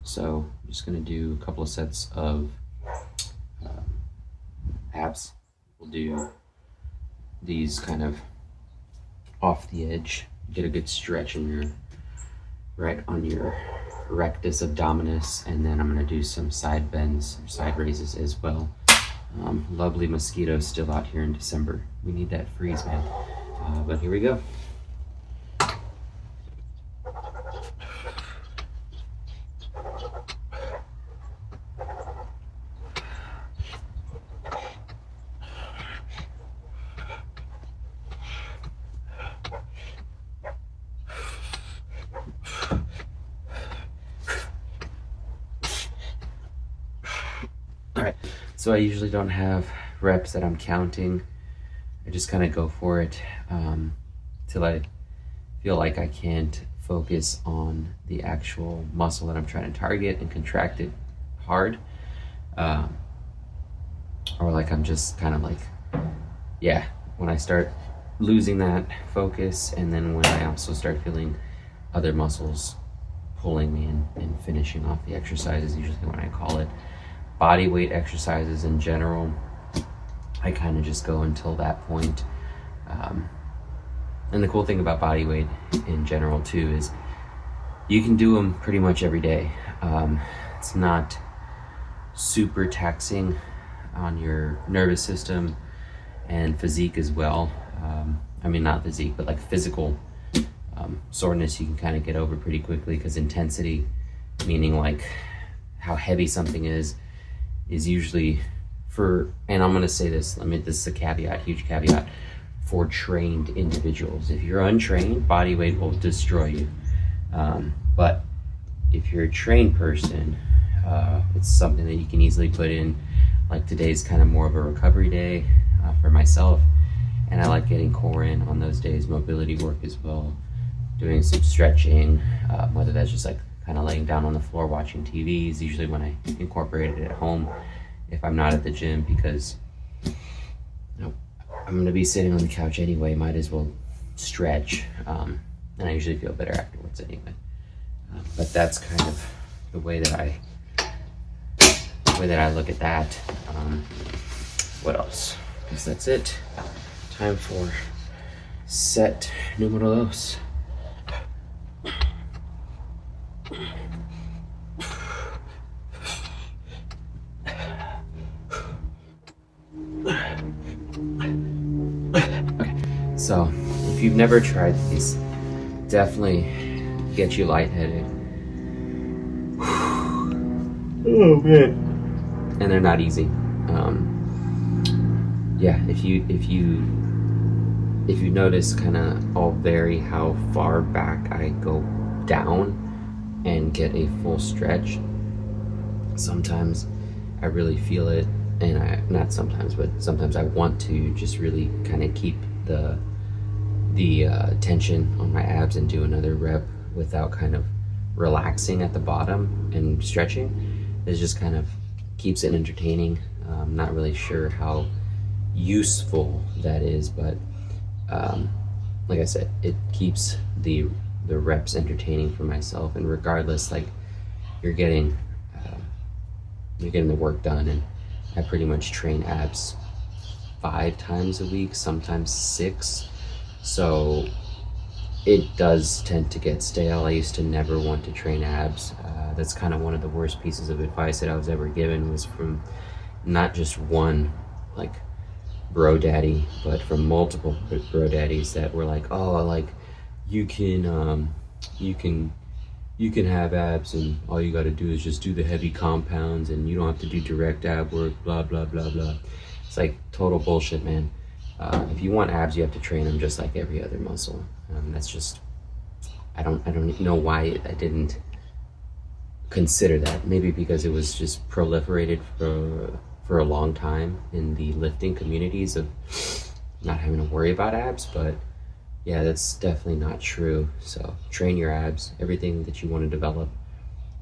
So I'm just gonna do a couple of sets of abs. We'll do these kind of off the edge. Get a good stretch in your right on your rectus abdominis, and then I'm gonna do some side bends or side raises as well. Lovely mosquitoes still out here in December. We need that freeze, man. But here we go. All right, so I usually don't have reps that I'm counting. I just kind of go for it till I feel like I can't focus on the actual muscle that I'm trying to target and contract it hard. Or like I'm just kind of like, yeah, when I start losing that focus, and then when I also start feeling other muscles pulling me and finishing off the exercise is usually when I call it. Body weight exercises in general, I kind of just go until that point. And the cool thing about body weight in general too is you can do them pretty much every day. It's not super taxing on your nervous system and physique as well. I mean, not physique, but like physical soreness you can kind of get over pretty quickly, because intensity, meaning like how heavy something is usually for, and I'm gonna say this, this is a caveat, huge caveat, for trained individuals. If you're untrained, body weight will destroy you. But if you're a trained person, it's something that you can easily put in. Like today's kind of more of a recovery day for myself, and I like getting core in on those days, mobility work as well, doing some stretching, whether that's just like kind of laying down on the floor watching TVs, usually when I incorporate it at home if I'm not at the gym, because I'm gonna be sitting on the couch anyway, might as well stretch, and I usually feel better afterwards anyway. But that's kind of the way that I look at that. What else? I guess that's it. Time for set numero dos. Okay, so if you've never tried these, definitely get you lightheaded. Oh man. And they're not easy. Yeah, if you notice, kind of I'll vary how far back I go down and get a full stretch. Sometimes I really feel it, and not sometimes, but sometimes I want to just really kind of keep the tension on my abs and do another rep without kind of relaxing at the bottom and stretching. It just kind of keeps it entertaining. I'm not really sure how useful that is, but like I said, it keeps the reps entertaining for myself, and regardless, like you're getting the work done. And I pretty much train abs 5 times a week, sometimes 6, so it does tend to get stale. I used to never want to train abs. That's kind of one of the worst pieces of advice that I was ever given, was from not just one like bro daddy, but from multiple bro daddies that were like, oh, like you can have abs, and all you got to do is just do the heavy compounds, and you don't have to do direct ab work, blah blah blah blah. It's like total bullshit, man. If you want abs, you have to train them just like every other muscle. That's just, I don't know why I didn't consider that. Maybe because it was just proliferated for a long time in the lifting communities of not having to worry about abs. But yeah, that's definitely not true. So train your abs, everything that you want to develop.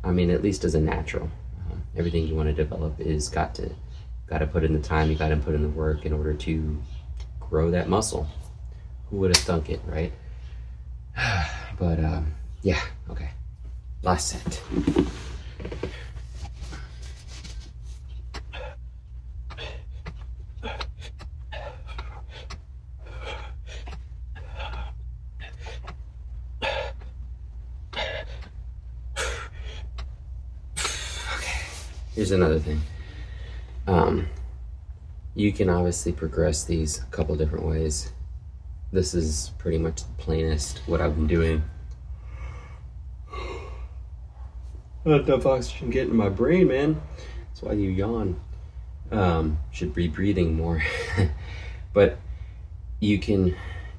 I mean, at least as a natural, everything you want to develop is got to put in the time, you got to put in the work in order to grow that muscle. Who would have thunk it, right? But yeah, okay. Last set. Here's another thing. You can obviously progress these a couple different ways. This is pretty much the plainest what I've been doing. Not enough oxygen getting in my brain, man. That's why you yawn. Should be breathing more. But you can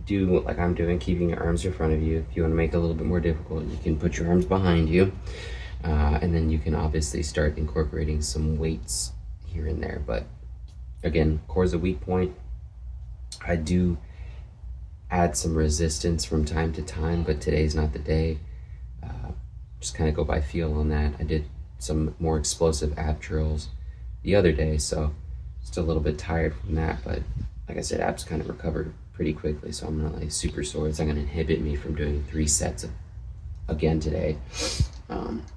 do like I'm doing, keeping your arms in front of you. If you want to make it a little bit more difficult, you can put your arms behind you. And then you can obviously start incorporating some weights here and there. But again, core is a weak point. I do add some resistance from time to time, but today's not the day. Just kind of go by feel on that. I did some more explosive ab drills the other day, so still a little bit tired from that, but like I said, abs kind of recovered pretty quickly, so I'm not like super sore. It's not going to inhibit me from doing 3 sets again today.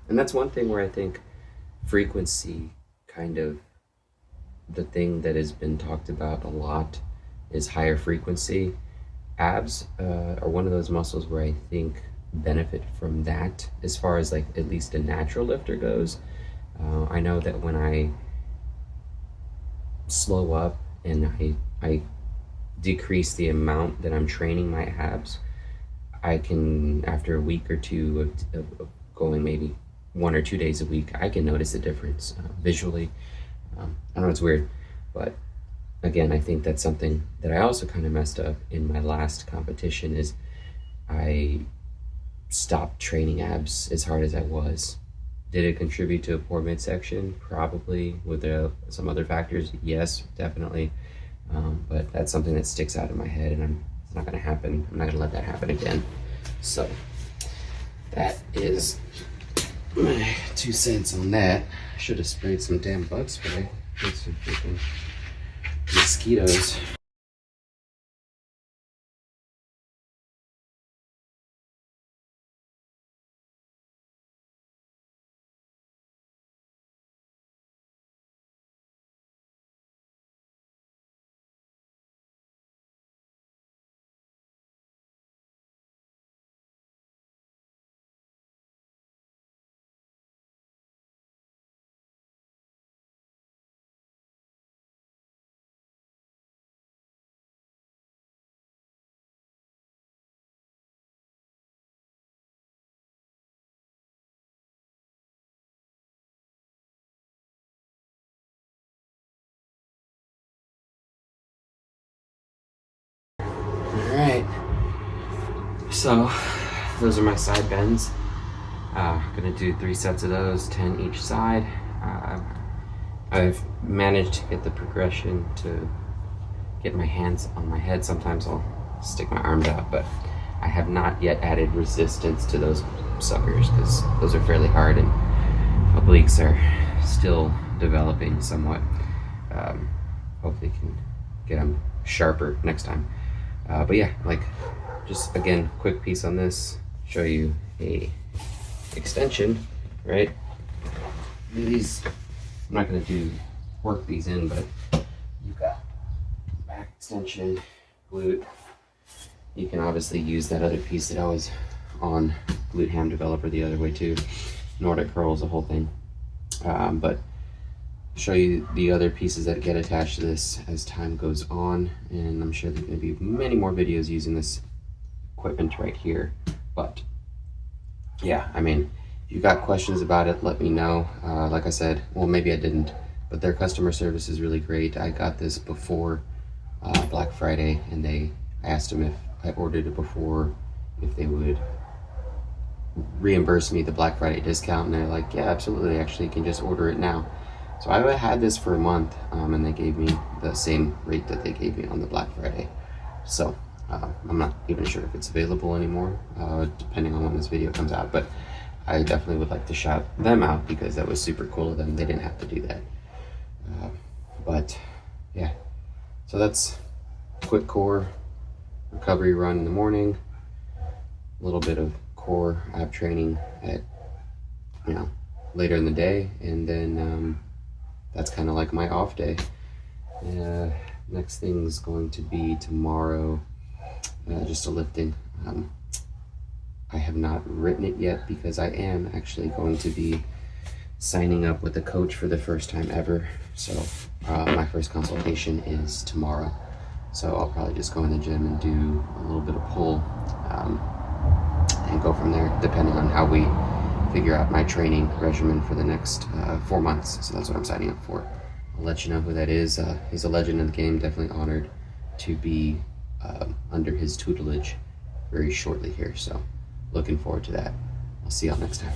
And that's one thing where I think frequency, kind of the thing that has been talked about a lot, is higher frequency. Abs are one of those muscles where I think benefit from that as far as like at least a natural lifter goes. I know that when I slow up and I decrease the amount that I'm training my abs, I can, after a week or two of going maybe 1 or 2 days a week, I can notice a difference visually. I know it's weird, but again, I think that's something that I also kind of messed up in my last competition, is I stopped training abs as hard as I was. Did it contribute to a poor midsection? Probably. With some other factors? Yes, definitely. But that's something that sticks out in my head, and it's not going to happen. I'm not going to let that happen again. So that is my 2 cents on that. I should have sprayed some damn bug spray. Get some freaking mosquitoes. Alright, so those are my side bends. Gonna do 3 sets of those, 10 each side. I've managed to get the progression to get my hands on my head. Sometimes I'll stick my arms out, but I have not yet added resistance to those suckers because those are fairly hard and obliques are still developing somewhat. Hopefully can get them sharper next time. But yeah, like, just again, quick piece on this, show you a extension, right? These, I'm not gonna work these in, but you've got back extension, glute. You can obviously use that other piece that I was on Glute Ham Developer the other way too. Nordic curls, the whole thing. But show you the other pieces that get attached to this as time goes on, and I'm sure there's going to be many more videos using this equipment right here. But yeah, I mean, if you've got questions about it, let me know. Like I said, well, maybe I didn't, but their customer service is really great. I got this before Black Friday, and I asked them if I ordered it before, if they would reimburse me the Black Friday discount, and they're like, yeah, absolutely, actually you can just order it now. So I had this for a month, and they gave me the same rate that they gave me on the Black Friday. So I'm not even sure if it's available anymore, depending on when this video comes out, but I definitely would like to shout them out because that was super cool of them. They didn't have to do that. But yeah, so that's quick core recovery run in the morning, a little bit of core ab training at later in the day, and then that's kind of like my off day. Next thing's going to be tomorrow, just a lifting. I have not written it yet because I am actually going to be signing up with a coach for the first time ever. So my first consultation is tomorrow. So I'll probably just go in the gym and do a little bit of pull and go from there, depending on how we figure out my training regimen for the next 4 months. So that's what I'm signing up for. I'll let you know who that is. He's a legend in the game. Definitely honored to be under his tutelage very shortly here. So looking forward to that. I'll see y'all next time.